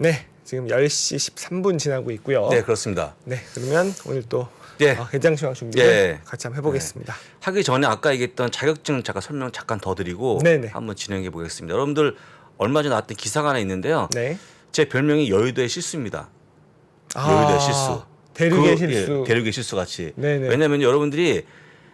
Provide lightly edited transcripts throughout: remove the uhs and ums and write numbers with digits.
네, 지금 10시 13분 지나고 있고요. 네, 그렇습니다. 네, 그러면 오늘 또 예. 개장 시황 준비를 예. 같이 한번 해보겠습니다. 하기 전에 아까 얘기했던 자격증 잠깐 설명 잠깐 더 드리고 네네. 한번 진행해 보겠습니다. 여러분들 얼마 전에 나왔던 기사가 하나 있는데요. 네. 제 별명이 여의도의 실수입니다. 여의도의 실수. 대륙의 실수. 예, 대륙의 실수 같이. 네네. 왜냐하면 여러분들이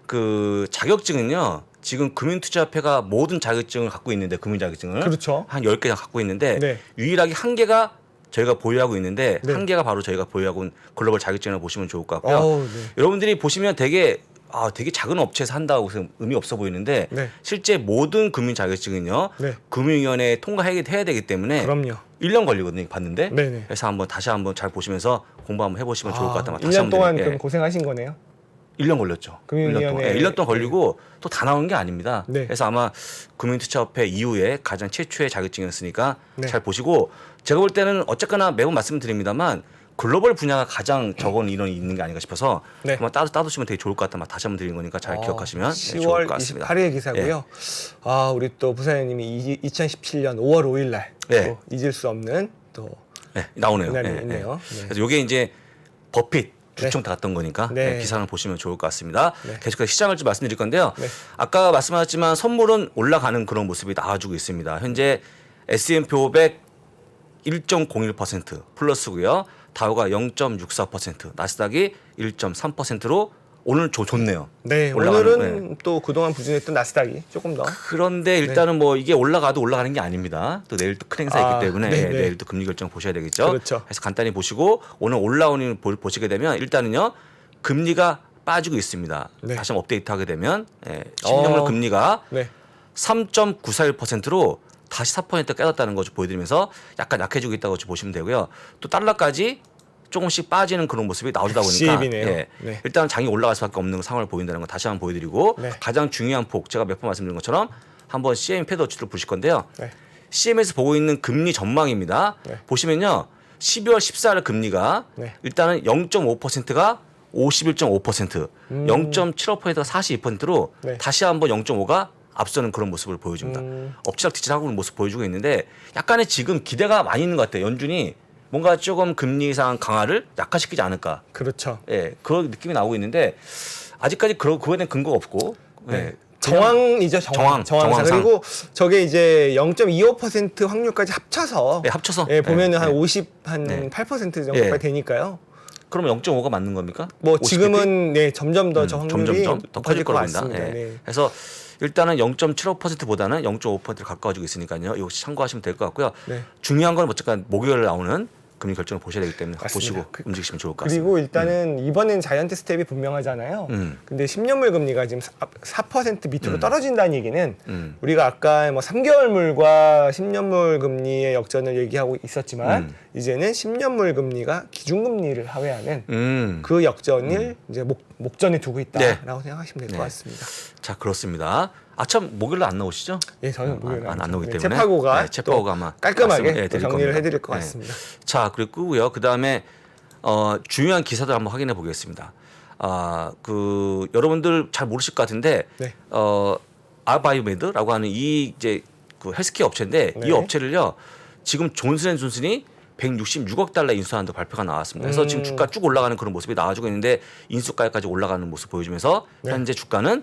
그 자격증은요. 지금 금융투자협회가 모든 자격증을 갖고 있는데 금융자격증을 그렇죠. 한 10개 갖고 있는데 네. 유일하게 한 개가 저희가 보유하고 있는데 네. 한 개가 바로 저희가 보유하고 있는 글로벌 자격증을 보시면 좋을 것 같고요. 어우, 네. 여러분들이 보시면 되게 작은 업체에서 한다고 해서 의미 없어 보이는데 네. 실제 모든 금융 자격증은요. 네. 금융위원회에 통과해야 되기 때문에 그럼요. 1년 걸리거든요. 봤는데. 네네. 그래서 다시 한번 잘 보시면서 공부 한번 해보시면 좋을 것 같다. 1년 동안 그럼 고생하신 거네요. 1년 걸렸죠. 금융위원회 1년 동안 걸리고 또 다 나오는 게 아닙니다. 네. 그래서 아마 금융투자협회 이후에 가장 최초의 자격증이었으니까 네. 잘 보시고 제가 볼 때는 어쨌거나 매번 말씀드립니다만 글로벌 분야가 가장 적은 인원이 있는 게 아닌가 싶어서 네. 한번 따두시면 되게 좋을 것 같다. 다시 한번 드리는 거니까 잘 기억하시면 좋을 10월 것 같습니다. 28일 기사고요. 우리 또 부사장님이 2017년 5월 5일 날 네. 또 잊을 수 없는 또 네, 나오네요. 그날이 네, 있네요. 네. 네. 그래서 이게 이제 버핏 네. 주총 다 갔던 거니까 네. 기사를 보시면 좋을 것 같습니다. 네. 계속해서 시장을 좀 말씀드릴 건데요. 네. 아까 말씀하셨지만 선물은 올라가는 그런 모습이 나와주고 있습니다. 현재 S&P 500 1.01% 플러스고요. 다우가 0.64%, 나스닥이 1.3%로 오늘 좋네요. 네, 올라가는, 오늘은 또 그동안 부진했던 나스닥이 조금 더 그런데 일단은 뭐 이게 올라가도 올라가는 게 아닙니다. 또 내일 또 큰 행사 있기 때문에 네네. 내일 또 금리 결정 보셔야 되겠죠. 그렇죠. 그래서 간단히 보시고 오늘 올라오는 보시게 되면 일단은요 금리가 빠지고 있습니다. 네. 다시 한번 업데이트하게 되면 10년물 금리가 네. 3.941%로 다시 4% 깨졌다는 거 보여드리면서 약간 약해지고 있다고 보시면 되고요. 또 달러까지 조금씩 빠지는 그런 모습이 나오다 보니까 시입이네요. 네. 일단 장이 올라갈 수밖에 없는 상황을 보인다는 거 다시 한번 보여드리고 네. 가장 중요한 폭 제가 몇 번 말씀드린 것처럼 한번 CM 패드 워치를 보실 건데요. 네. CM에서 보고 있는 금리 전망입니다. 네. 보시면요. 12월 14일 금리가 네. 일단은 0.5%가 51.5%, 0.75%가 42%로 네. 다시 한번 0.5가 앞서는 그런 모습을 보여줍니다. 엎치락뒤치락하고 있는 모습 보여주고 있는데 약간의 지금 기대가 많이 있는 것 같아요. 연준이 뭔가 조금 금리 상 강화를 약화시키지 않을까. 그렇죠. 예, 그런 느낌이 나오고 있는데 아직까지 그거에 대한 근거가 없고. 네. 예, 정황이죠, 정황. 정황상. 그리고 저게 이제 0.25% 확률까지 합쳐서 네, 합쳐서. 보면은 한 네. 8% 정도까지 예. 되니까요. 그러면 0.5가 맞는 겁니까? 뭐 50pp? 지금은 네, 점점 더 저 확률이 점점 더 커질 것 거로 보인다. 같습니다. 예. 네. 그래서 일단은 0.75%보다는 0.5%를 가까워지고 있으니까요. 이거 참고하시면 될 것 같고요. 네. 중요한 건 어쨌든 목요일에 나오는 금리 결정을 보셔야 되기 때문에 맞습니다. 보시고 움직이시면 좋을 것 같습니다. 그리고 일단은 이번엔 자이언트 스텝이 분명하잖아요. 근데 10년물 금리가 지금 4% 밑으로 떨어진다는 얘기는 우리가 아까 뭐 3개월물과 10년물 금리의 역전을 얘기하고 있었지만 이제는 10년물 금리가 기준금리를 하회하는 그 역전을 이제 목전에 두고 있다라고 생각하시면 될 것 같습니다. 자, 그렇습니다. 참 목요일에 안 나오시죠? 예, 저는 목요일 안 나오기 때문에 채파고가 채파고가 아마 깔끔하게 말씀을, 또 드릴 정리를 겁니다. 해드릴 것 네. 같습니다. 자, 그리고요. 그 다음에 중요한 기사들 한번 확인해 보겠습니다. 여러분들 잘 모르실 것 같은데 네. 아바이오메드라고 하는 이 이제 그 헬스케어 업체인데 네. 이 업체를요. 지금 존슨앤존슨이 166억 달러 인수한다고 발표가 나왔습니다. 그래서 지금 주가 쭉 올라가는 그런 모습이 나와주고 있는데 인수가까지 올라가는 모습 보여주면서 네. 현재 주가는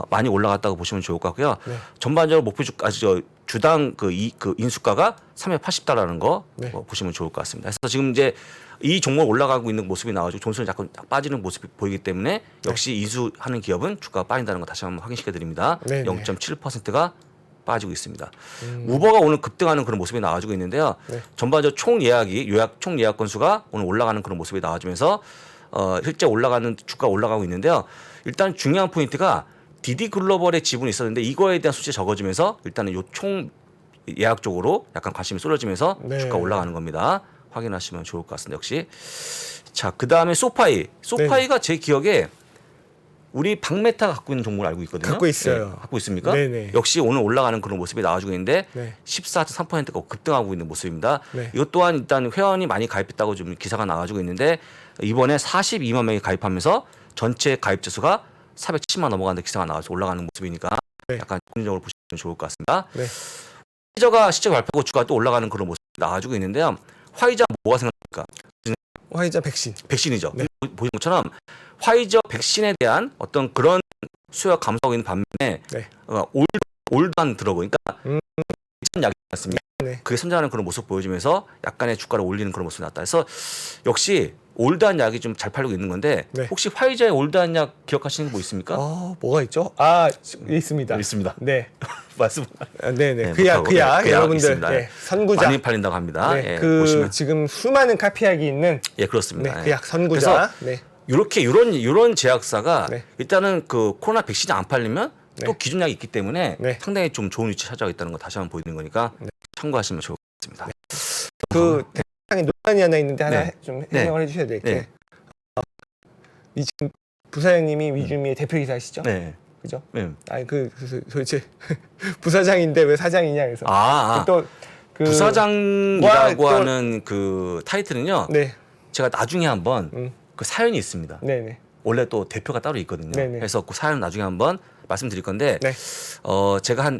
많이 올라갔다고 보시면 좋을 것 같고요. 네. 전반적으로 목표 주당 그 인수가가 380달러라는 거 네. 보시면 좋을 것 같습니다. 그래서 지금 이제 이 종목 올라가고 있는 모습이 나와주고 존슨이 자꾸 빠지는 모습이 보이기 때문에 역시 인수하는 기업은 주가가 빠진다는 거 다시 한번 확인시켜 드립니다. 네, 네. 0.7%가 빠지고 있습니다. 우버가 오늘 급등하는 그런 모습이 나와주고 있는데요. 네. 전반적으로 총 예약 건수가 오늘 올라가는 그런 모습이 나와주면서 실제 올라가는 주가 올라가고 있는데요. 일단 중요한 포인트가 디디 글로벌의 지분이 있었는데 이거에 대한 수치 적어지면서 일단은 요 총 예약 쪽으로 약간 관심이 쏠려지면서 네. 주가 올라가는 겁니다. 확인하시면 좋을 것 같습니다. 역시. 자, 그 다음에 소파이가 제 기억에 우리 박메타가 갖고 있는 종목을 알고 있거든요. 갖고 있어요. 네, 갖고 있습니까? 네네. 역시 오늘 올라가는 그런 모습이 나와주고 있는데 네. 14.3%가 급등하고 있는 모습입니다. 네. 이것 또한 일단 회원이 많이 가입했다고 좀 기사가 나와주고 있는데 이번에 42만 명이 가입하면서 전체 가입자 수가 470만 넘어가는 기사가 나와서 올라가는 모습이니까 네. 약간 긍정적으로 보시면 좋을 것 같습니다. 네. 시저가 발표하고 주가 또 올라가는 그런 모습이 나와주고 있는데요. 화이자 뭐가 생각납니까? 화이자 백신. 백신이죠. 네. 보신 것처럼 화이자 백신에 대한 어떤 그런 수요가 감소하고 있는 반면에 네. 올드한 드러그, 그러니까 약이 맞습니다. 네. 그게 선전하는 그런 모습 보여주면서 약간의 주가를 올리는 그런 모습이 나왔다. 그래서 역시 올드한 약이 좀 잘 팔리고 있는 건데 네. 혹시 화이자의 올드한 약 기억하시는 거 뭐 있습니까? 뭐가 있죠? 있습니다. 있습니다. 네. 말씀. 네네. 네, 그 약 그 약 여러분들 있습니다. 네. 선구자. 많이 팔린다고 합니다. 네. 예, 그 보시면 지금 수많은 카피약이 있는 그렇습니다. 그 약 선구자. 네. 이렇게 이런 제약사가 네. 일단은 그 코로나 백신이 안 팔리면 또 네. 기존 약이 있기 때문에 네. 상당히 좀 좋은 위치에 차지하고 있다는 거 다시 한번 보여드리는 거니까 참고하시면 좋을 것 같습니다. 그 대상에 논란이 하나 있는데 하나 네. 좀 네. 해명을 해주셔야 될 게. 네. 이 지금 부사장님이 위주미의 대표 기사시죠? 네. 그죠? 네. 그래서 도대체 부사장인데 왜 사장이냐 그래서 또 그 부사장이라고 또- 하는 그 타이틀은요. 네. 제가 나중에 한번 그 사연이 있습니다. 네네. 원래 또 대표가 따로 있거든요. 네네. 그래서 그 사연은 나중에 한번 말씀드릴 건데 네. 제가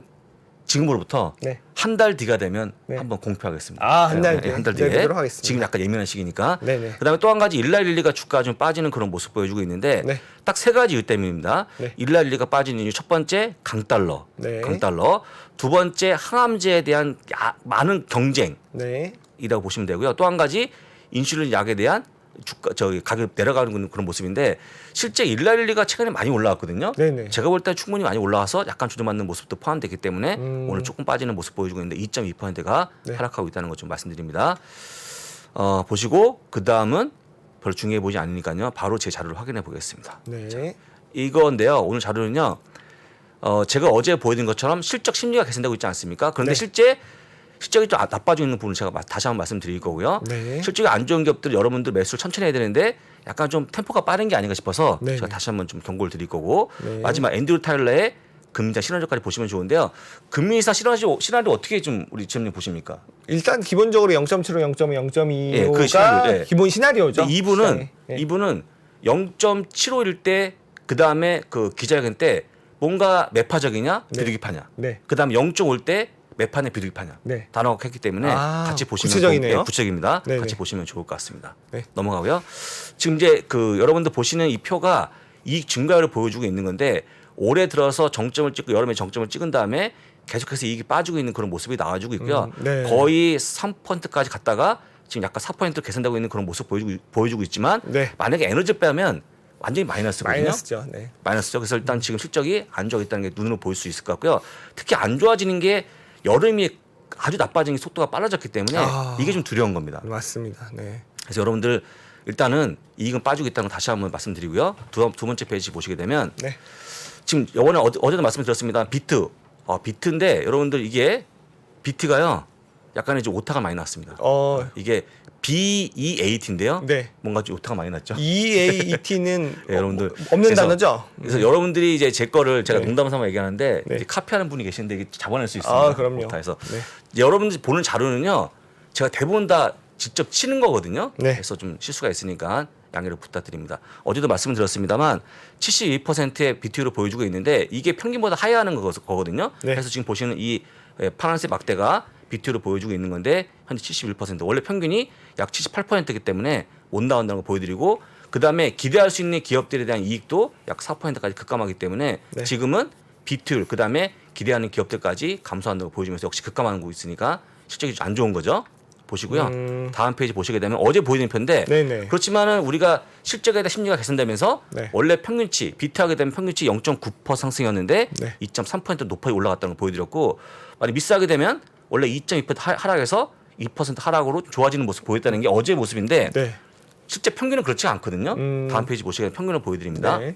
지금으로부터 네. 한 달 뒤가 되면 네. 한번 공표하겠습니다. 한 달 뒤에 한 달 뒤에. 내보도록 하겠습니다. 지금 약간 예민한 시기니까. 네네. 그다음에 또 한 가지 일라일리가 주가가 좀 빠지는 그런 모습 보여주고 있는데 네. 딱 세 가지 이유 때문입니다. 네. 일라일리가 빠지는 이유 첫 번째 강달러, 네. 강달러. 두 번째 항암제에 대한 많은 경쟁이라고 네. 보시면 되고요. 또 한 가지 인슐린 약에 대한 가격 내려가는 그런 모습인데 실제 일라일리가 최근에 많이 올라왔거든요. 네네. 제가 볼 때 충분히 많이 올라와서 약간 조정받는 모습도 포함되기 때문에 음. 오늘 조금 빠지는 모습 보여주고 있는데 2.2%가 네. 하락하고 있다는 것 좀 말씀드립니다. 보시고 그 다음은 별로 중요해 보이지 않으니까요. 바로 제 자료를 확인해 보겠습니다. 네. 이건데요. 오늘 자료는요. 제가 어제 보여드린 것처럼 실적 심리가 개선되고 있지 않습니까? 그런데 네. 실적이 좀 나빠지고 있는 부분을 제가 다시 한번 말씀드릴 거고요. 네. 실적이 안 좋은 기업들 여러분들 매수를 천천히 해야 되는데 약간 좀 템포가 빠른 게 아닌가 싶어서 네네. 제가 다시 한번 좀 경고를 드릴 거고 네. 마지막 앤드류 타일러의 금리자 실현율까지 보시면 좋은데요. 금리 인상 실현율 어떻게 좀 우리 지점님 보십니까? 일단 기본적으로 0.75, 0.5, 0.25가 그 시나리오, 기본 시나리오죠. 이분은 네. 0.75일 때 그다음에 그 기자회견 때 뭔가 매파적이냐 네. 비둘기파냐. 네. 그다음에 0.5일 때 매파냐 비둘기파냐. 네. 단어가 했기 때문에 같이 보시면 구체적이네요. 구체적입니다. 네네. 같이 보시면 좋을 것 같습니다. 네. 넘어가고요. 지금 이제 그 여러분들 보시는 이 표가 이익 증가율을 보여주고 있는 건데 올해 들어서 정점을 찍고 여름에 정점을 찍은 다음에 계속해서 이익이 빠지고 있는 그런 모습이 나와주고 있고요. 네. 거의 3%까지 갔다가 지금 약간 4% 개선되고 있는 그런 모습 보여주고 있지만 네. 만약에 에너지 빼면 완전히 마이너스거든요. 마이너스죠. 네. 마이너스죠. 그래서 일단 지금 실적이 안 좋아 있다는 게 눈으로 보일 수 있을 것 같고요. 특히 안 좋아지는 게 여름이 아주 나빠지는 속도가 빨라졌기 때문에 이게 좀 두려운 겁니다. 맞습니다. 네. 그래서 여러분들 일단은 이익은 빠지고 있다는 거 다시 한번 말씀드리고요. 두 번째 페이지 보시게 되면 네. 지금 이번에 어제도 말씀드렸습니다. 비트인데 여러분들 이게 비트가요. 약간의 좀 오타가 많이 났습니다. 이게 BEAT인데요. 네. 뭔가 좀 오타가 많이 났죠. EAET는 네, 여러분들 없는 그래서- 단어죠. 그래서 여러분들이 이제 제 거를 제가 네. 농담 삼아 얘기하는데 네. 이제 카피하는 분이 계시는데 이게 잡아낼 수 있습니다. 그럼요. 오타에서 네. 여러분들이 보는 자료는요. 제가 대부분 다 직접 치는 거거든요. 네. 그래서 좀 실수가 있으니까 양해를 부탁드립니다. 어제도 말씀을 드렸습니다만 72%의 BTU를 보여주고 있는데 이게 평균보다 하회하는 거거든요. 네. 그래서 지금 보시는 이 파란색 막대가 BTU를 보여주고 있는 건데 현재 71%. 원래 평균이 약 78%이기 때문에 못 나온다는 걸 보여드리고 그다음에 기대할 수 있는 기업들에 대한 이익도 약 4%까지 급감하기 때문에 네. 지금은 BTU 그다음에 기대하는 기업들까지 감소한다고 보여주면서 역시 급감하는 거 있으니까 실적이 안 좋은 거죠. 보시고요. 다음 페이지 보시게 되면 어제 보여드린 표인데 네네. 그렇지만은 우리가 실적에 대한 심리가 개선되면서 네. 원래 평균치 비트하게 되면 평균치 0.9% 상승이었는데 네. 2.3% 2.3% 높이 올라갔다는 걸 보여드렸고 만약 미스하게 되면 원래 2.2% 하락해서 2% 하락으로 좋아지는 모습 보였다는 게 어제의 모습인데 네. 실제 평균은 그렇지 않거든요. 다음 페이지 보시게 되면 평균을 보여드립니다. 네.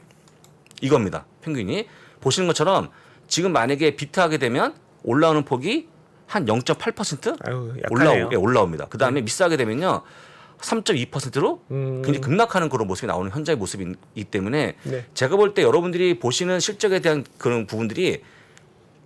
이겁니다. 평균이 보시는 것처럼 지금 만약에 비트하게 되면 올라오는 폭이 한 0.8% 아유, 약하네요. 올라옵니다. 그 다음에 미스하게 되면요 3.2%로 굉장히 급락하는 그런 모습이 나오는 현재의 모습이기 때문에 네. 제가 볼 때 여러분들이 보시는 실적에 대한 그런 부분들이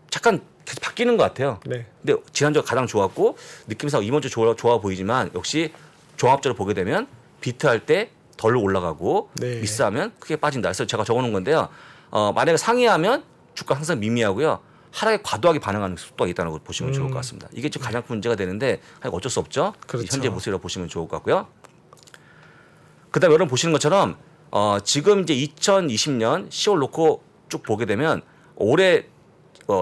잠깐 계속 바뀌는 것 같아요. 네. 근데 지난주가 가장 좋았고 느낌상 이번 주 좋아 보이지만 역시 종합적으로 보게 되면 비트할 때 덜 올라가고 네. 미스하면 크게 빠진다. 그래서 제가 적어놓은 건데요. 만약에 상회하면 주가 항상 미미하고요. 하락에 과도하게 반응하는 속도가 있다는 걸 보시면 좋을 것 같습니다. 이게 지금 가장 큰 문제가 되는데 어쩔 수 없죠. 그렇죠. 현재 모습이라고 보시면 좋을 것 같고요. 그다음에 여러분 보시는 것처럼 지금 이제 2020년 10월 놓고 쭉 보게 되면 올해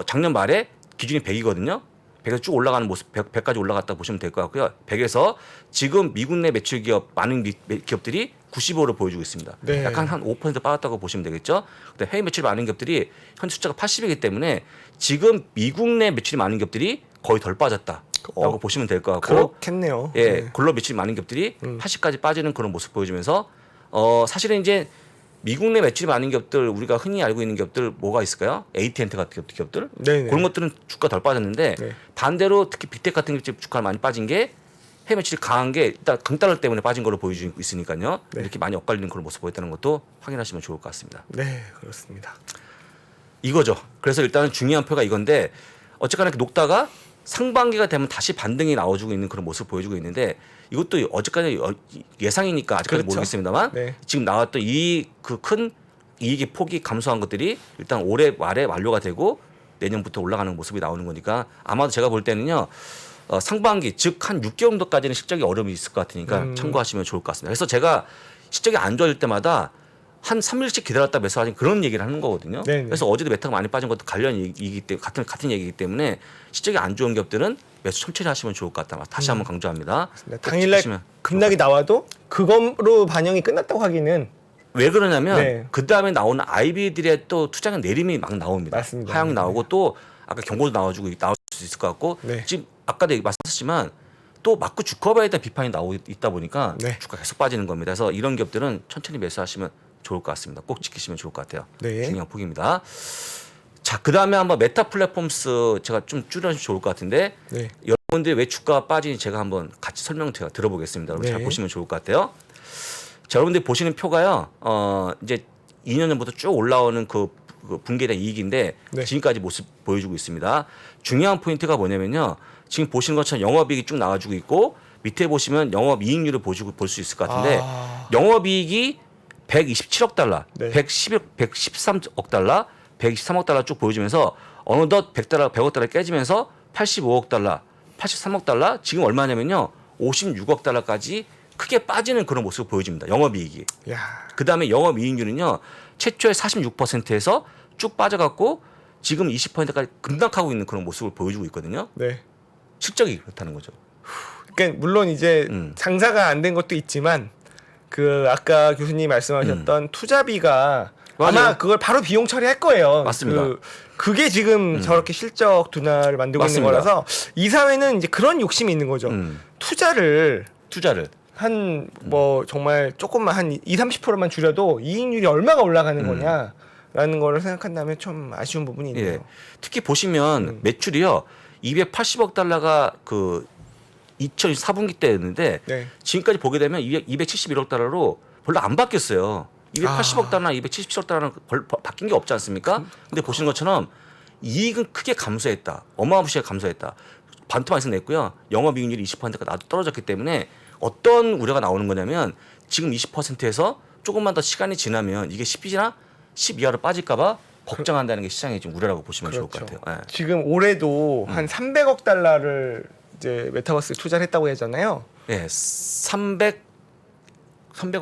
작년 말에 기준이 100이거든요. 100에서 쭉 올라가는 모습, 100까지 올라갔다 보시면 될 것 같고요. 100에서 지금 미국 내 매출 기업 많은 기업들이 95를 보여주고 있습니다. 네. 약간 한 5% 빠졌다고 보시면 되겠죠. 근데 해외 매출 많은 기업들이 현재 숫자가 80이기 때문에 지금 미국 내 매출이 많은 기업들이 거의 덜 빠졌다라고 보시면 될 것 같고, 그렇겠네요. 예, 네. 글로벌 매출이 많은 기업들이 80까지 빠지는 그런 모습 보여주면서 사실은 이제 미국 내 매출이 많은 기업들 우리가 흔히 알고 있는 기업들 뭐가 있을까요? AT&T 같은 기업들 네네. 그런 것들은 주가 덜 빠졌는데 네. 반대로 특히 빅테크 같은 기업 주가가 많이 빠진 게 해외 매출이 강한 게 일단 강달러 때문에 빠진 걸로 보여주고 있으니까요. 네. 이렇게 많이 엇갈리는 그런 모습 보였다는 것도 확인하시면 좋을 것 같습니다. 네, 그렇습니다. 이거죠. 그래서 일단은 중요한 표가 이건데 어쨌거나 이렇게 녹다가 상반기가 되면 다시 반등이 나와주고 있는 그런 모습을 보여주고 있는데 이것도 어제까지 예상이니까 아직까지 그렇죠. 모르겠습니다만 네. 지금 나왔던 이 그 큰 이익의 폭이 감소한 것들이 일단 올해 말에 완료가 되고 내년부터 올라가는 모습이 나오는 거니까 아마도 제가 볼 때는요 상반기 즉 한 6개월 정도까지는 실적이 어려움이 있을 것 같으니까 참고하시면 좋을 것 같습니다. 그래서 제가 실적이 안 좋아질 때마다 한 3일씩 기다렸다 매수하는 그런 얘기를 하는 거거든요. 네네. 그래서 어제도 메타가 많이 빠진 것도 관련 얘기이기 때문에 같은 얘기이기 때문에 실적이 안 좋은 기업들은 매수 천천히 하시면 좋을 것 같다. 다시 한번 강조합니다. 꼭 당일날 지키시면 급락이 나와도 그거로 반영이 끝났다고 하기는 왜 그러냐면 네. 그 다음에 나오는 IB들의 또 투자금 내림이 막 나옵니다. 맞습니다. 하향이 나오고 또 아까 경고도 나올 수 있을 것 같고 네. 지금 아까도 말씀하셨지만 또 마크 주커버에 대한 비판이 나오고 있다 보니까 네. 주가 계속 빠지는 겁니다. 그래서 이런 기업들은 천천히 매수하시면 좋을 것 같습니다. 꼭 지키시면 좋을 것 같아요. 네. 중요한 폭입니다. 자, 그 다음에 한번 메타 플랫폼스 제가 좀 줄여주면 좋을 것 같은데 네. 여러분들이 왜 주가가 빠지는지 제가 한번 같이 설명 제가 들어보겠습니다. 여러분 네. 잘 보시면 좋을 것 같아요. 자, 여러분들이 보시는 표가요. 이제 2년 전부터 쭉 올라오는 그 분기에 대한 이익인데 네. 지금까지 모습 보여주고 있습니다. 중요한 포인트가 뭐냐면요. 지금 보시는 것처럼 영업이익이 쭉 나와주고 있고 밑에 보시면 영업이익률을 볼 수 있을 것 같은데 영업이익이 127억 달러, 네. 113억 달러, 123억 달러 쭉 보여주면서 어느덧 100억 달러 깨지면서 85억 달러, 83억 달러 지금 얼마냐면요. 56억 달러까지 크게 빠지는 그런 모습을 보여줍니다. 영업이익이. 야, 그다음에 영업이익률은요. 최초의 46%에서 쭉 빠져갖고 지금 20%까지 급락하고 있는 그런 모습을 보여주고 있거든요. 네. 실적이 그렇다는 거죠. 그러니까 물론 이제 장사가 안 된 것도 있지만 그 아까 교수님이 말씀하셨던 투자비가 맞아요. 아마 그걸 바로 비용 처리할 거예요. 맞습니다. 그게 지금 저렇게 실적 둔화를 만들고 맞습니다. 있는 거라서 이 사회는 이제 그런 욕심이 있는 거죠. 투자를 한 뭐 정말 조금만 한 2-30%만 줄여도 이익률이 얼마가 올라가는 거냐라는 거를 생각한다면 좀 아쉬운 부분이 있네요. 예. 특히 보시면 매출이요. 280억 달러가 그 2024분기 때였는데 네. 지금까지 보게 되면 271억 달러로 별로 안 바뀌었어요. 280억 달러나 277억 달러는 바뀐 게 없지 않습니까? 근데 보시는 것처럼 이익은 크게 감소했다. 어마무시하게 감소했다. 반토막 이상 냈고요. 영업이익률이 20%가 나도 떨어졌기 때문에 어떤 우려가 나오는 거냐면 지금 20%에서 조금만 더 시간이 지나면 이게 10이나 10 이하로 빠질까 봐 걱정한다는 게 시장의 좀 우려라고 보시면 좋을 것 같아요. 예. 지금 올해도 한 300억 달러를 이제 메타버스에 투자를 했다고 하잖아요. 예, 300억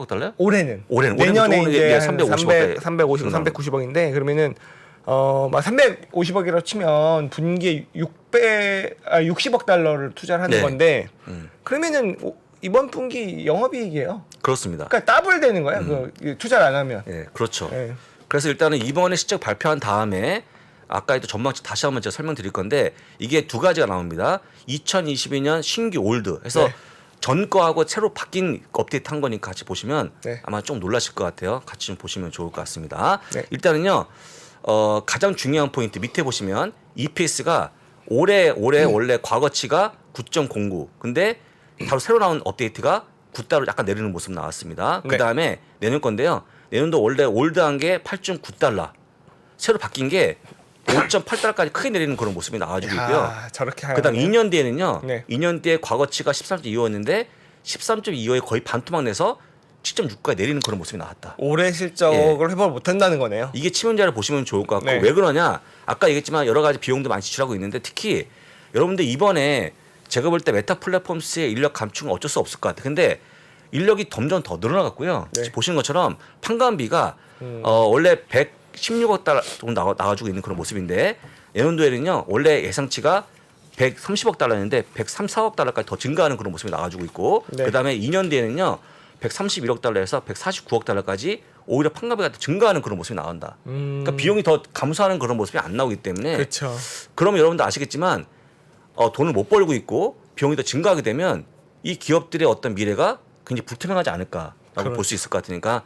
달러요? 올해는 올해는 내년에 조금, 이제 예, 350, 350, 390억인데 그러면은 막 350억이라고 치면 분기에 60억 달러를 투자를 하는 네. 건데 그러면은 이번 분기 영업이익이에요. 그렇습니다. 그러니까 더블 되는 거야. 그 투자를 안 하면. 예, 그렇죠. 예. 그래서 일단은 이번에 실적 발표한 다음에 아까도 전망치 다시 한번 제가 설명드릴 건데 이게 두 가지가 나옵니다. 2022년 신규 올드. 그래서 네. 전 거하고 새로 바뀐 업데이트 한 거니까 같이 보시면 네. 아마 좀 놀라실 것 같아요. 같이 좀 보시면 좋을 것 같습니다. 네. 일단은요. 가장 중요한 포인트 밑에 보시면 EPS가 올해 원래 과거치가 9.09. 근데 바로 새로 나온 업데이트가 9달러 약간 내리는 모습 나왔습니다. 네. 그다음에 내년 건데요. 내년도 원래 올드한 게 8.9달러. 새로 바뀐 게 5.8달러까지 크게 내리는 그런 모습이 나와주고 있고요. 저렇게 그다음 하면 2년 뒤에는요. 네. 2년 뒤에 과거치가 13.25였는데 13.25에 거의 반토막 내서 시점 주가에 내리는 그런 모습이 나왔다. 올해 실적을 회복을 못한다는 거네요. 이게 치문자를 보시면 좋을 것 같고 네. 왜 그러냐? 아까 얘기했지만 여러 가지 비용도 많이 지출하고 있는데 특히 여러분들 이번에 제가 볼 때 메타 플랫폼스의 인력 감축은 어쩔 수 없을 것 같아요. 근데 인력이 점점 더 늘어나갔고요. 네. 보시는 것처럼 판관비가 원래 116억 달러 정도 나가지고 있는 그런 모습인데 내년도에는요 원래 예상치가 130억 달러였는데 134억 달러까지 더 증가하는 그런 모습이 나가지고 있고 네. 그다음에 2년 뒤에는요 131억 달러에서 149억 달러까지 오히려 판관비가 더 증가하는 그런 모습이 나온다. 그러니까 비용이 더 감소하는 그런 모습이 안 나오기 때문에 그렇죠. 그러면 여러분도 아시겠지만 돈을 못 벌고 있고 비용이 더 증가하게 되면 이 기업들의 어떤 미래가 굉장히 불투명하지 않을까라고 그렇죠. 볼 수 있을 것 같으니까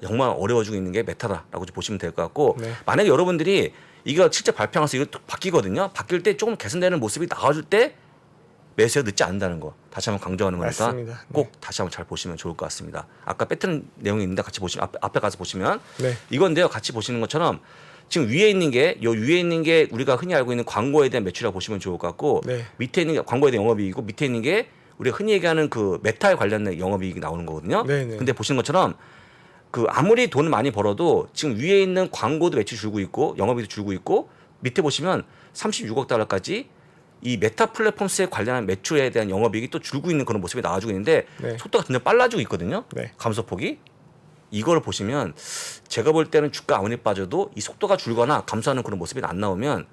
정말 어려워지고 있는 게 메타다라고 보시면 될 것 같고 네. 만약에 여러분들이 이거 실제 발표하면서 이거 바뀌거든요. 바뀔 때 조금 개선되는 모습이 나와줄 때 매수가 늦지 않는다는 거 다시 한번 강조하는 거니까 맞습니다. 꼭 다시 한번 잘 보시면 좋을 것 같습니다. 아까 패턴 내용이 있는데 같이 보시면 앞에 가서 보시면 네. 이건데요. 같이 보시는 것처럼 지금 위에 있는 게 우리가 흔히 알고 있는 광고에 대한 매출이라고 보시면 좋을 것 같고 네. 밑에 있는 게 광고에 대한 영업이익이고 밑에 있는 게 우리가 흔히 얘기하는 그 메타에 관련된 영업이익이 나오는 거거든요. 네네. 근데 보시는 것처럼 그 아무리 돈을 많이 벌어도 지금 위에 있는 광고도 매출 줄고 있고 영업이익도 줄고 있고 밑에 보시면 36억 달러까지 이 메타 플랫폼스에 관련한 매출에 대한 영업이익이 또 줄고 있는 그런 모습이 나와주고 있는데 네. 속도가 굉장히 빨라지고 있거든요. 네. 감소폭이. 이걸 보시면 제가 볼 때는 주가 아무리 빠져도 이 속도가 줄거나 감소하는 그런 모습이 안 나오면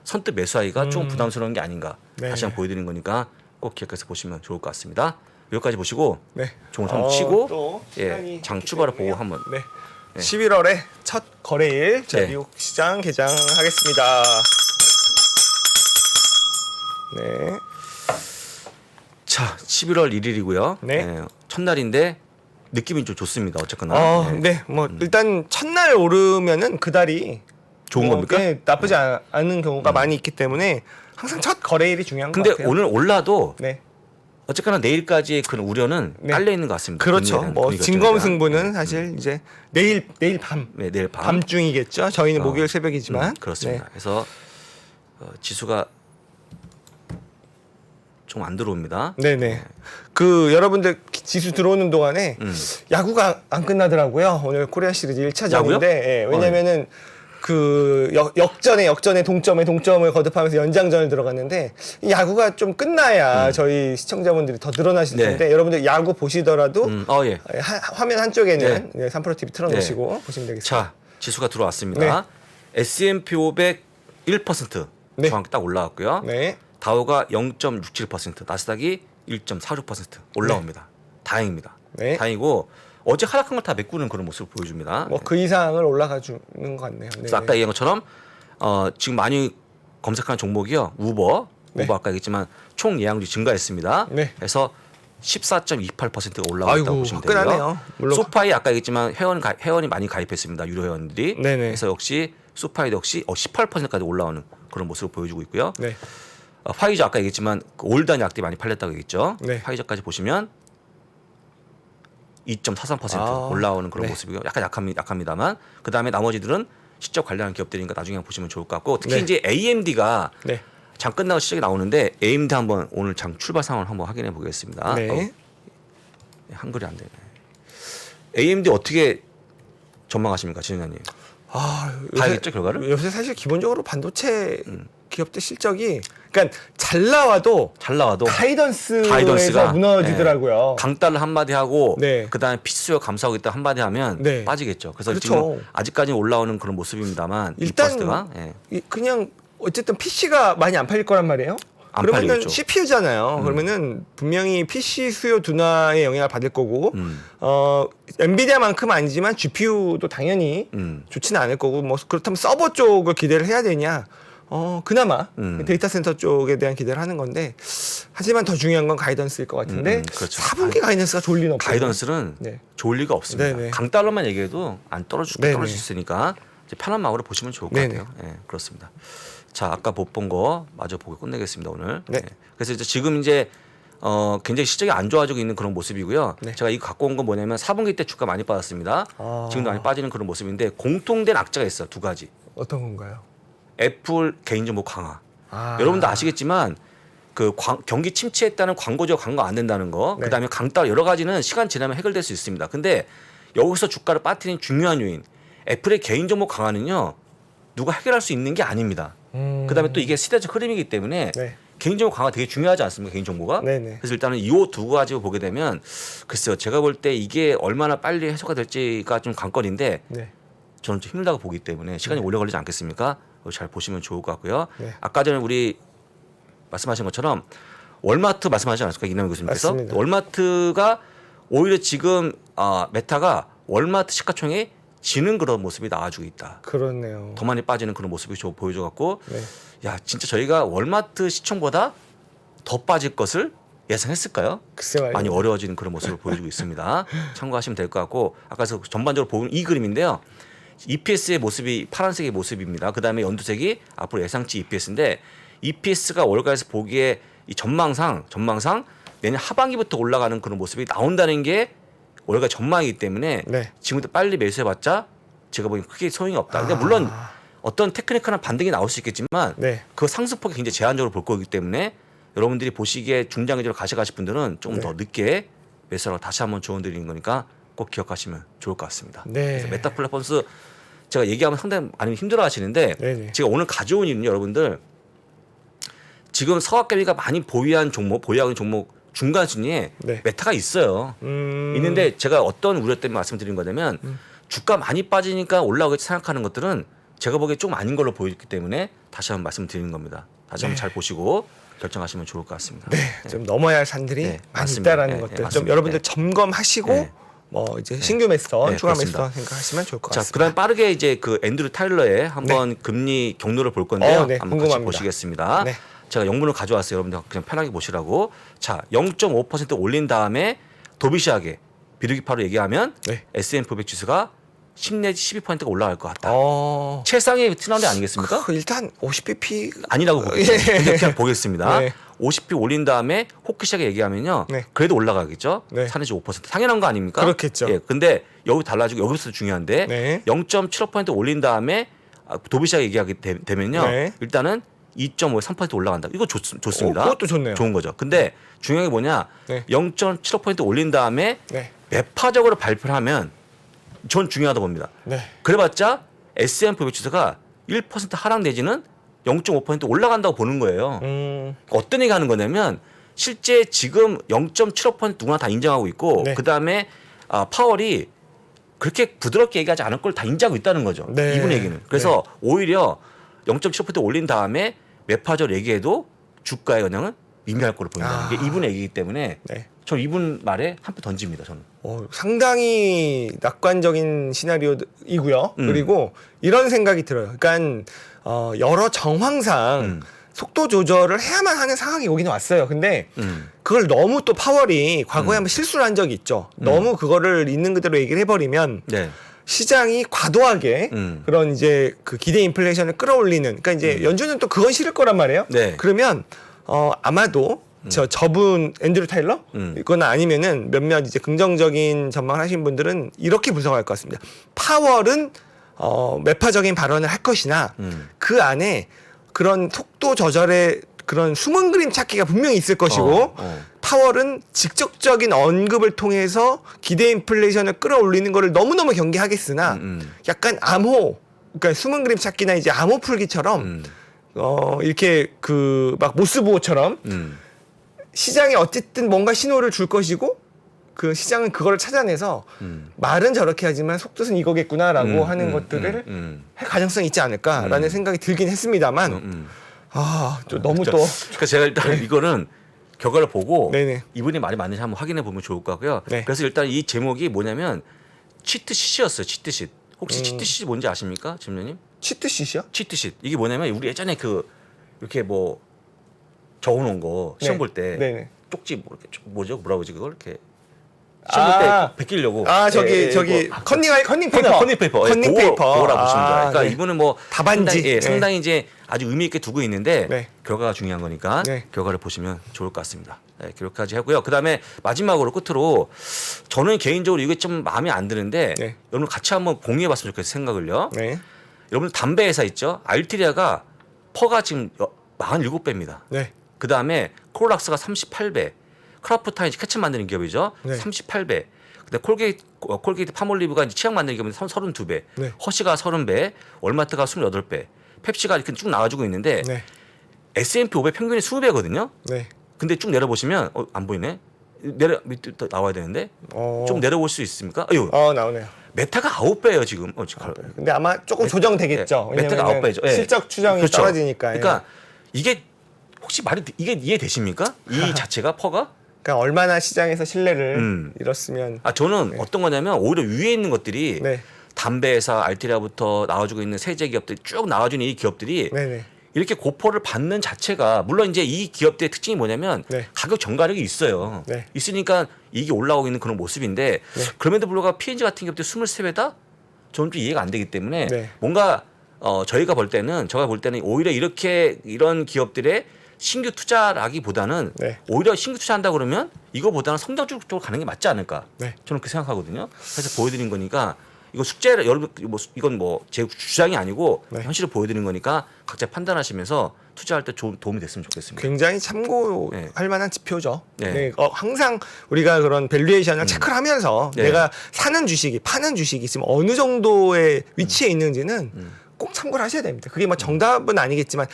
선뜻 매수하기가 좀 부담스러운 게 아닌가 네. 다시 한번 보여드리는 거니까 꼭 기억해서 보시면 좋을 것 같습니다. 여기까지 보시고 네. 종을 한번 치고 또 시간이 장 있기 출발을 때문에요. 보고 한번 네. 11월에 첫 거래일 저희 네. 미국 시장 개장하겠습니다. 네. 자 11월 1일이고요. 네. 첫날인데 느낌이 좀 좋습니다. 어쨌거나 네. 뭐 일단 첫날 오르면은 그달이 좋은 겁니까? 나쁘지 않은 경우가 많이 있기 때문에 항상 첫 거래일이 중요한 것 근데 같아요. 오늘 올라도 네. 어쨌거나 내일까지의 그런 우려는 네. 깔려 있는 것 같습니다. 그렇죠. 분위기에 뭐 분위기 진검승부는 사실 이제 내일 밤 네, 내일 밤 밤중이겠죠. 저희는 목요일 새벽이지만 그렇습니다. 네. 그래서 지수가 좀 안 들어옵니다. 네네. 그 여러분들 지수 들어오는 동안에 야구가 안 끝나더라고요. 오늘 코리아 시리즈 1차전인데 야구요? 예, 왜냐면은 그 역전에 동점을 거듭하면서 연장전을 들어갔는데 이 야구가 좀 끝나야 저희 시청자분들이 더 늘어나실 네. 텐데 여러분들 야구 보시더라도 예. 화면 한쪽에는 3프로 TV 틀어놓으시고 보시면 되겠습니다. 자, 지수가 들어왔습니다. S&P 500 1% 네. 정확히 딱 올라왔고요. 네. 다우가 0.67%, 나스닥이 1.46% 올라옵니다. 다행입니다. 네. 다행이고 어제 하락한 걸 다 메꾸는 그런 모습을 보여줍니다. 뭐 그 이상을 올라가 주는 것 같네요. 네. 그래서 아까 얘기한 것처럼 지금 많이 검색하는 종목이요. 우버 네. 아까 얘기했지만 총 예약률이 증가했습니다. 네. 그래서 14.28%가 올라왔다고 아이고, 보시면 되고요. 화끈하네요. 물론 소파이 아까 얘기했지만 회원이 많이 가입했습니다. 유료 회원들이. 네네. 그래서 역시 소파이도 역시 18%까지 올라오는 그런 모습을 보여주고 있고요. 네. 화이저 아까 얘기했지만 그 올단 약들이 많이 팔렸다고 얘기했죠. 네. 화이저까지 보시면 2.43% 올라오는 그런 네. 모습이고요. 약간 약합니다만 그 다음에 나머지들은 실적 관련한 기업들이니까 나중에 한번 보시면 좋을 것 같고 특히 네. 이제 AMD가 네. 장 끝나고 시작이 나오는데 AMD 한번 오늘 장 출발 상황을 한번 확인해 보겠습니다. 네. 한글이 안 되네. AMD 어떻게 전망하십니까, 진현님? 봐야겠죠 결과를? 요새 사실 기본적으로 반도체 기업들 실적이 그러니까 잘 나와도 잘 나와도 가이던스에서 무너지더라고요. 강달을 한마디 하고 네. 그다음에 피수요 감사하고 있다 한마디 하면 네. 빠지겠죠. 그래서 그렇죠. 지금 아직까지 올라오는 그런 모습입니다만 일단 가 그냥 어쨌든 PC가 많이 안 팔릴 거란 말이에요. 안 그러면은 팔리겠죠. CPU잖아요. 그러면은 분명히 PC 수요 둔화에 영향을 받을 거고, 엔비디아만큼 아니지만 GPU도 당연히 좋지는 않을 거고, 뭐 그렇다면 서버 쪽을 기대를 해야 되냐? 그나마 데이터 센터 쪽에 대한 기대를 하는 건데, 하지만 더 중요한 건 가이던스일 것 같은데, 그렇죠. 4분기 가이던스가 좋을 리는 없어요. 가이던스는 네. 좋을 리가 없습니다. 네네. 강달러만 얘기해도 안 떨어질 네네. 수 있으니까 이제 편한 마음으로 보시면 좋을 것 네네. 같아요. 예, 그렇습니다. 자, 아까 못 본 거 마저 보고 끝내겠습니다 오늘. 네. 예. 그래서 이제 지금 이제 굉장히 실적이 안 좋아지고 있는 그런 모습이고요. 네. 제가 이거 갖고 온 건 뭐냐면 4분기 때 주가 많이 빠졌습니다. 지금도 많이 빠지는 그런 모습인데 공통된 악재가 있어요. 두 가지. 어떤 건가요? 애플 개인정보 강화. 아. 여러분도 아시겠지만 경기 침체했다는 광고죠. 광고 안 된다는 거. 네. 그다음에 강따 여러 가지는 시간 지나면 해결될 수 있습니다. 근데 여기서 주가를 빠뜨린 중요한 요인 애플의 개인 정보 강화는요. 누가 해결할 수 있는 게 아닙니다. 그다음에 또 이게 시대적 흐름이기 때문에 네. 개인정보 강화 되게 중요하지 않습니까? 개인정보가. 네네. 그래서 일단은 이 두 가지로 보게 되면 글쎄요. 제가 볼 때 이게 얼마나 빨리 해소가 될지가 좀 관건인데 네. 저는 좀 힘들다고 보기 때문에 시간이 오래 걸리지 않겠습니까? 잘 보시면 좋을 것 같고요. 네. 아까 전에 우리 말씀하신 것처럼 월마트 말씀하지 않았습니까? 이남희 교수님께서. 맞습니다. 월마트가 오히려 지금 메타가 월마트 시가총액이 지는 그런 모습이 나와주고 있다. 그렇네요. 더 많이 빠지는 그런 모습이 보여줘 갖고 네. 야 진짜 저희가 월마트 시총보다 더 빠질 것을 예상했을까요? 글쎄 말이에요. 많이 어려워지는 그런 모습을 보여주고 있습니다. 참고하시면 될 것 같고 아까서 전반적으로 보는 이 그림인데요. EPS의 모습이 파란색의 모습입니다. 그다음에 연두색이 앞으로 예상치 EPS인데 EPS가 월가에서 보기에 이 전망상 내년 하반기부터 올라가는 그런 모습이 나온다는 게 월가 전망이기 때문에 네. 지금부터 빨리 매수해봤자 제가 보기엔 크게 소용이 없다. 근데 물론 어떤 테크니컬한 반등이 나올 수 있겠지만 네. 그 상승폭이 굉장히 제한적으로 볼 거기 때문에 여러분들이 보시기에 중장기적으로 가져가실 분들은 조금 더 늦게 매수하라고 다시 한번 조언드리는 거니까 꼭 기억하시면 좋을 것 같습니다. 네. 그래서 메타플랫폼스 제가 얘기하면 상당히 많이 힘들어 하시는데 네네. 제가 오늘 가져온 이유는 여러분들 지금 서학개미가 많이 보유하는 종목 중간 순위에 네. 메타가 있어요. 있는데 제가 어떤 우려 때문에 말씀드린 거냐면 주가 많이 빠지니까 올라오겠지 생각하는 것들은 제가 보기에 좀 아닌 걸로 보이기 때문에 다시 한번 말씀드리는 겁니다. 다시 한번 잘 보시고 결정하시면 좋을 것 같습니다. 네. 좀 넘어야 할 산들이 네, 많이 맞습니다. 있다라는 네, 것들 네, 좀 맞습니다. 여러분들 네. 점검하시고 네. 뭐 이제 신규 매수선, 네, 추가 그렇습니다. 매수선 생각하시면 좋을 것 자, 같습니다. 그다음 빠르게 이제 그 앤드류 타일러의 한번 금리 경로를 볼 건데요. 네, 한번 궁금합니다. 같이 보시겠습니다. 네. 제가 영문을 가져왔어요. 여러분들 그냥 편하게 보시라고. 자, 0.5% 올린 다음에 도비시하게 비둘기파로 얘기하면 네. S&P 500 지수가 10 내지 12%가 올라갈 것 같다. 어. 최상의 시나리오 아니겠습니까? 일단 50bp 아니라고 보겠죠. 예. 근데 그냥 보겠습니다. 네. 50p 올린 다음에 호크시하게 얘기하면요. 네. 그래도 올라가겠죠. 네. 4 내지 5% 당연한 거 아닙니까? 그렇겠죠. 예. 근데 여기 달라지고 여기서 중요한데 네. 0.75% 올린 다음에 도비시하게 얘기하게 되면요. 네. 일단은 2.5에 3% 올라간다. 이거 좋습니다. 그것도 좋네요. 좋은 거죠. 근데 중요한 게 뭐냐? 네. 0.75% 올린 다음에 네. 매파적으로 발표를 하면 전 중요하다고 봅니다. 네. 그래봤자 S&P 500 지수가 1% 하락 내지는 0.5% 올라간다고 보는 거예요. 어떤 얘기 하는 거냐면 실제 지금 0.75% 누구나 다 인정하고 있고 네. 그다음에 파월이 그렇게 부드럽게 얘기하지 않을 걸 다 인정하고 있다는 거죠. 네. 이분 얘기는. 그래서 오히려 0.75% 올린 다음에 매파적 얘기해도 주가의 영향은 미미할 거로 보인다는 게 이분의 얘기이기 때문에 네. 저 이분 말에 한 표 던집니다. 저는. 상당히 낙관적인 시나리오이고요. 그리고 이런 생각이 들어요. 그러니까 여러 정황상 속도 조절을 해야만 하는 상황이 오긴 왔어요. 근데 그걸 너무 또 파월이 과거에 한번 실수를 한 적이 있죠. 너무 그거를 있는 그대로 얘기를 해버리면 네. 시장이 과도하게 그런 이제 그 기대 인플레이션을 끌어올리는. 그러니까 이제 연준은 또 그건 싫을 거란 말이에요. 네. 그러면 아마도 저분 앤드류 타일러 이거나 아니면은 몇몇 이제 긍정적인 전망을 하신 분들은 이렇게 분석할 것 같습니다. 파월은 매파적인 발언을 할 것이나 그 안에 그런 속도 조절의 그런 숨은 그림 찾기가 분명히 있을 것이고 파월은 직접적인 언급을 통해서 기대 인플레이션을 끌어올리는 거를 너무너무 경계하겠으나 약간 암호, 그러니까 숨은 그림 찾기나 이제 암호 풀기처럼 이렇게 그 막 모스부호처럼 시장에 어쨌든 뭔가 신호를 줄 것이고 그 시장은 그거를 찾아내서 말은 저렇게 하지만 속뜻은 이거겠구나라고 하는 것들을 할 가능성이 있지 않을까라는 생각이 들긴 했습니다만 또 너무 또 그러니까 제가 일단 이거는 결과를 보고 네네. 이분이 말이 맞는지 한번 확인해 보면 좋을 것 같고요. 네. 그래서 일단 이 제목이 뭐냐면 치트시트였어요. 치트시트. 혹시 치트시트 뭔지 아십니까, 집사님? 치트시트요? 치트시트. 이게 뭐냐면 우리 예전에 그 이렇게 뭐 적어놓은 거 시험 네. 볼 때 네네. 쪽지 뭐 이렇게 뭐죠? 뭐라고 그러지 그걸 이렇게 시험 볼 때 베끼려고. 저기 컨닝 페이퍼. 컨닝 페이퍼. 컨닝 페이퍼. 그거라 보시면 돼요. 그러니까 네. 이분은 뭐 답안지. 상당히, 네. 상당히 이제 아주 의미 있게 두고 있는데 네. 결과가 중요한 거니까 네. 결과를 보시면 좋을 것 같습니다. 네, 그렇게까지 하고요. 그다음에 마지막으로 끝으로 저는 개인적으로 이게 좀 마음에 안 드는데 네. 여러분 같이 한번 공유해봤으면 좋겠어요. 생각을요. 네. 여러분 담배 회사 있죠? 알트리아가 퍼가 지금 47배입니다. 네. 그다음에 코롤락스가 38배, 크라프타인 케첩 만드는 기업이죠. 네. 38배. 근데 콜게이트 파몰리브가 이제 치약 만드는 기업인데 32배, 네. 허쉬가 30배, 월마트가 28배, 펩시가 이렇게 쭉 나와주고 있는데 네. S&P 500 평균이 20배거든요. 네. 근데 쭉 내려보시면 안 보이네. 밑에 나와야 되는데 어. 좀 내려볼 수 있습니까? 아유, 나오네요. 메타가 9배예요 지금. 지금. 근데 아마 조금 조정되겠죠. 네, 메타가 왜냐면은 9배죠. 예. 실적 추정이 그렇죠. 떨어지니까. 그러니까 이게 혹시 이게 이해되십니까? 이 자체가 퍼가? 그러니까 얼마나 시장에서 신뢰를 잃었으면. 저는 어떤 거냐면 오히려 위에 있는 것들이 네. 담배 회사 알티라부터 나와주고 있는 세제 기업들 쭉 나와주는 이 기업들이 네네. 이렇게 고퍼를 받는 자체가 물론 이제 이 기업들의 특징이 뭐냐면 네. 가격 정가력이 있어요. 네. 있으니까 이게 올라오고 있는 그런 모습인데 그럼에도 불구하고 P&G 같은 기업들이 23배다? 저는 좀 이해가 안 되기 때문에 네. 뭔가 제가 볼 때는 오히려 이런 기업들의 신규 투자라기보다는 네. 오히려 신규 투자한다 그러면 이거보다는 성장 쪽으로 가는 게 맞지 않을까? 네. 저는 그렇게 생각하거든요. 그래서 보여드린 거니까 이거 숙제를 여러분 이건 뭐 제 주장이 아니고 네. 현실을 보여드리는 거니까 각자 판단하시면서 투자할 때 도움이 됐으면 좋겠습니다. 굉장히 참고할 네. 만한 지표죠. 네. 네. 항상 우리가 그런 밸류에이션을 체크를 하면서 네. 내가 사는 주식이 파는 주식이 지금 어느 정도의 위치에 있는지는 꼭 참고를 하셔야 됩니다. 그게 뭐 정답은 아니겠지만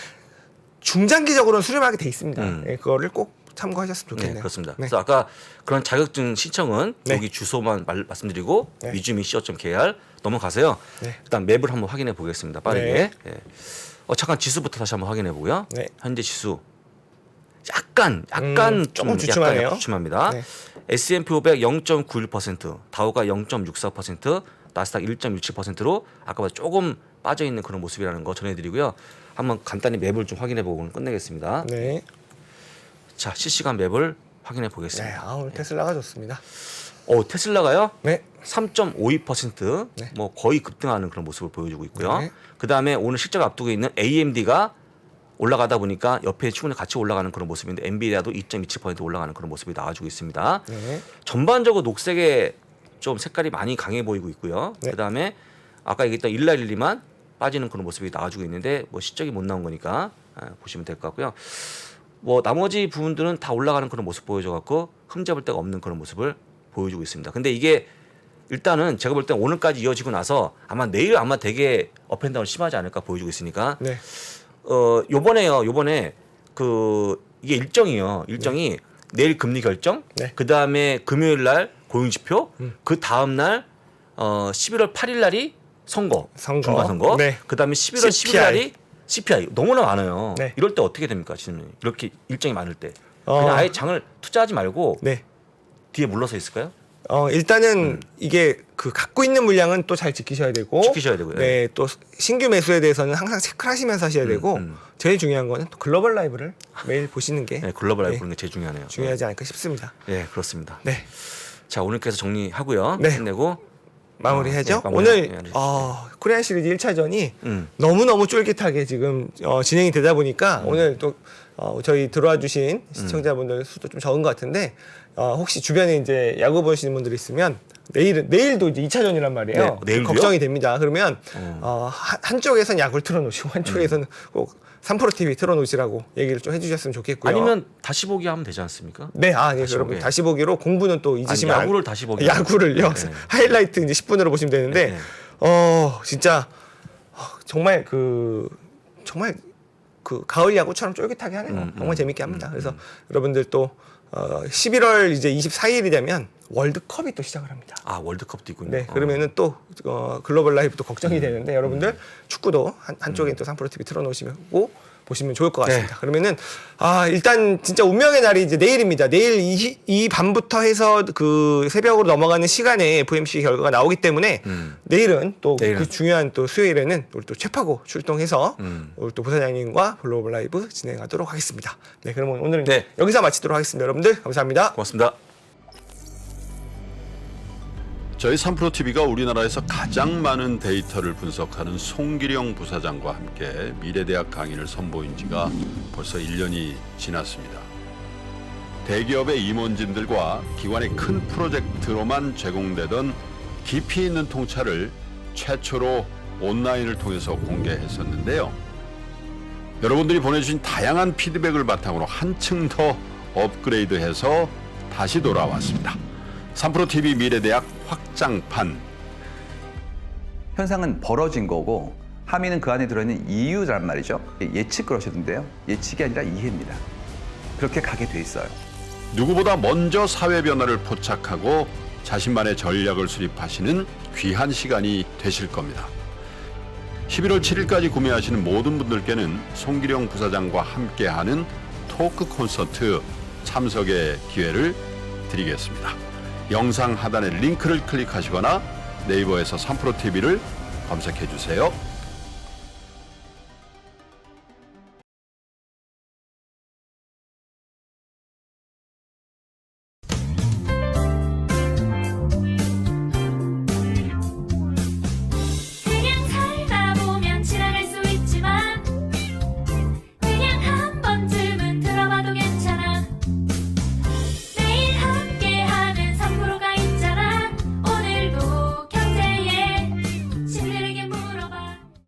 중장기적으로는 수렴하게 돼 있습니다. 네, 그거를 꼭 참고하셨으면 좋겠네요. 네, 그렇습니다. 네. 그래서 아까 그런 자격증 신청은 네. 여기 주소만 말씀드리고 네. 미주미.co.kr 넘어가세요. 네. 일단 맵을 한번 확인해 보겠습니다. 빠르게. 예. 잠깐 지수부터 다시 한번 확인해 보고요. 네. 현재 지수 약간 조금 주춤하네요. 약간 주춤합니다. 네. S&P 500 0.91%, 다우가 0.64%, 나스닥 1.67%로 아까보다 조금 빠져 있는 그런 모습이라는 거 전해드리고요. 한번 간단히 맵을 좀 확인해 보고 끝내겠습니다. 네. 자, 실시간 맵을 확인해 네. 보겠습니다. 오늘 테슬라가 좋습니다. 테슬라가요? 네. 3.52% 네. 뭐 거의 급등하는 그런 모습을 보여주고 있고요. 네. 그다음에 오늘 실적 앞두고 있는 AMD가 올라가다 보니까 옆에 충분히 같이 올라가는 그런 모습인데 엔비디아도 2.27% 올라가는 그런 모습이 나와주고 있습니다. 네. 전반적으로 녹색의 좀 색깔이 많이 강해 보이고 있고요. 네. 그다음에 아까 얘기했던 일라일리만 빠지는 그런 모습이 나와주고 있는데 뭐 실적이 못 나온 거니까 보시면 될 것 같고요. 뭐 나머지 부분들은 다 올라가는 그런 모습 보여줘 갖고 흠잡을 데가 없는 그런 모습을 보여주고 있습니다. 근데 이게 일단은 제가 볼 때 오늘까지 이어지고 나서 내일 되게 업앤다운 심하지 않을까 보여주고 있으니까 네. 요번에 이게 일정이 내일 금리 결정, 네. 그다음에 금요일 날 고용 지표, 그 다음 날 11월 8일 날이 선거. 중간 선거. 네. 그다음에 11월 10일 날이 CPI 너무나 많아요. 네. 이럴 때 어떻게 됩니까, 지금 이렇게 일정이 많을 때 그냥 아예 장을 투자하지 말고 네. 뒤에 물러서 있을까요? 일단은 이게 갖고 있는 물량은 또 잘 지키셔야 되고, 지키셔야 되고요. 네, 또 신규 매수에 대해서는 항상 체크를 하시면서 하셔야 되고, 제일 중요한 거는 또 글로벌 라이브를 매일 보시는 게 네, 글로벌 라이브 네, 보는 게 제일 중요하네요. 중요하지 않을까 싶습니다. 네, 그렇습니다. 네, 자, 오늘께서 정리하고요. 네. 끝내고 마무리해야죠. 네, 오늘 마무리. 코리안 시리즈 1차전이 너무너무 쫄깃하게 지금 진행이 되다 보니까 오늘 또 저희 들어와 주신 시청자분들 수도 좀 적은 것 같은데 혹시 주변에 이제 야구 보시는 분들이 있으면 내일도 이제 2차전이란 말이에요. 네, 내일도요? 걱정이 됩니다. 그러면 한쪽에선 야구를 틀어놓으시고 한쪽에서는 꼭 3프로 TV 틀어놓으시라고 얘기를 좀 해주셨으면 좋겠고요. 아니면 다시 보기 하면 되지 않습니까? 네, 네, 다시 여러분 보기. 다시 보기로 공부는 또 잊으시면 야구를 다시 보기. 야구를요. 네. 하이라이트 이제 10분으로 보시면 되는데 진짜 정말 정말 가을 야구처럼 쫄깃하게 하네요. 정말 재밌게 합니다. 그래서 여러분들 또 11월 이제 24일이 되면 월드컵이 또 시작을 합니다. 월드컵도 있군요. 네, 그러면은 또 글로벌 라이브도 걱정이 되는데 여러분들 축구도 한쪽에 또 3프로 TV 틀어놓으시고 보시면 좋을 것 같습니다. 네. 그러면은 일단 진짜 운명의 날이 이제 내일입니다. 내일 이 밤부터 해서 새벽으로 넘어가는 시간에 FOMC 결과가 나오기 때문에 내일은 또 그 중요한 또 수요일에는 우리 또 최파고 출동해서 우리 또 부사장님과 글로벌 라이브 진행하도록 하겠습니다. 네, 그러면 오늘은 여기서 마치도록 하겠습니다. 여러분들 감사합니다. 고맙습니다. 저희 3프로TV가 우리나라에서 가장 많은 데이터를 분석하는 송기령 부사장과 함께 미래대학 강의를 선보인 지가 벌써 1년이 지났습니다. 대기업의 임원진들과 기관의 큰 프로젝트로만 제공되던 깊이 있는 통찰을 최초로 온라인을 통해서 공개했었는데요. 여러분들이 보내주신 다양한 피드백을 바탕으로 한층 더 업그레이드해서 다시 돌아왔습니다. 3프로TV 미래대학 확장판. 현상은 벌어진 거고 함의는 그 안에 들어있는 이유란 말이죠. 예측 그러셨는데요. 예측이 아니라 이해입니다. 그렇게 가게 돼 있어요. 누구보다 먼저 사회 변화를 포착하고 자신만의 전략을 수립하시는 귀한 시간이 되실 겁니다. 11월 7일까지 구매하시는 모든 분들께는 송기령 부사장과 함께하는 토크 콘서트 참석의 기회를 드리겠습니다. 영상 하단의 링크를 클릭하시거나 네이버에서 3프로TV를 검색해 주세요.